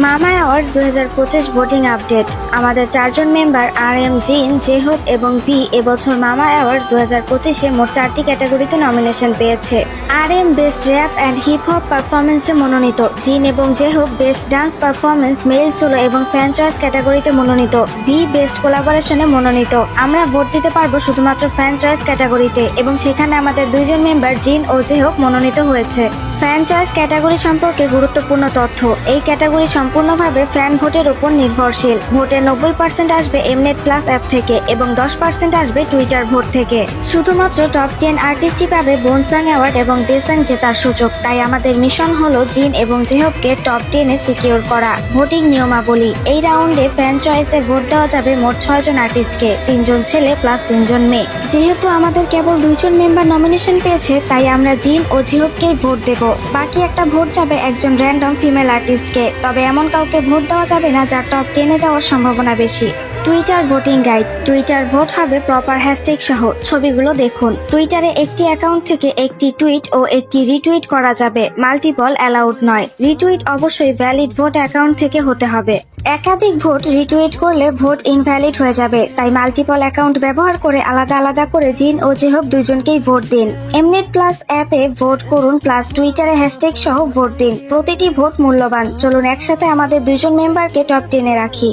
মামা awards 2025 voting update. আমাদের চারজন মেম্বার RM, জিন, জেহব এবং ভি এবছর মামা অ্যাওয়ার্ডস 2025-এ মোট 4টি ক্যাটাগরিতে নমিনেশন পেয়েছে। RM best rap and hip hop পারফরমেন্সে মনোনীত, জিন এবং J Hope best dance performance, male solo এবং ফ্যান চয়েস ক্যাটাগরিতে মনোনীত, ভি বেস্ট কোলাবোরেশনে মনোনীত। আমরা ভোট দিতে পারবো শুধুমাত্র ফ্যান চয়েস ক্যাটাগরিতে এবং সেখানে আমাদের দুইজন মেম্বার জিন ও জেহব মনোনীত হয়েছে। ফ্যান চয়েস ক্যাটাগরি সম্পর্কে গুরুত্বপূর্ণ তথ্য। এই ক্যাটাগরি সম্পূর্ণভাবে ফ্যান ভোটের উপর নির্ভরশীল। ভোটের 90% আসবে এমনেট প্লাস অ্যাপ থেকে এবং 10% আসবে টুইটার ভোট থেকে। শুধুমাত্র টপ 10 আর্টিস্টই পাবে বোনসাং অ্যাওয়ার্ড এবং ডেসাং জেতার সুযোগ। তাই আমাদের মিশন হলো জিন এবং জেহবকে টপ 10-এ সিকিউর করা। ভোটিং নিয়মাবলী। এই রাউন্ডে ফ্যান চয়েসে ভোট দেওয়া যাবে মোট 6 জন আর্টিস্টকে, 3 জন ছেলে প্লাস 3 জন মেয়ে। যেহেতু আমাদের কেবল 2 জন মেম্বার নমিনেশন পেয়েছে, তাই আমরা জিন ও জেহবকেই ভোট দেব। বাকি একটা ভোট যাবে একজন র্যান্ডম ফিমেল আর্টিস্টকে। তবে এমন কাউকে ভোট দেওয়া যাবে না যার টপ 10-এ যাওয়ার সম্ভাবনা বেশি। Twitter voting guide. Twitter vote হবে প্রপার হ্যাশট্যাগ সহ। ছবিগুলো দেখুন। টুইটারে একটি অ্যাকাউন্ট থেকে একটি টুইট ও একটি রিটুইট করা যাবে, মাল্টিপল অ্যালাউড নয়। রিটুইট অবশ্যই ভ্যালিড ভোট অ্যাকাউন্ট থেকে হতে হবে। একাধিক ভোট রিটুইট করলে ভোট ইনভ্যালিড হয়ে যাবে, তাই মাল্টিপল অ্যাকাউন্ট ব্যবহার করে আলাদা আলাদা করে জিন ও জেহব দুজনকেই ভোট দিন। এমনেট প্লাস অ্যাপে ভোট করুন প্লাস টুইটারে হ্যাশট্যাগ সহ ভোট দিন। প্রতিটি ভোট মূল্যবান। চলুন একসাথে আমাদের 2 জন মেম্বারকে টপ 10-এ রাখি।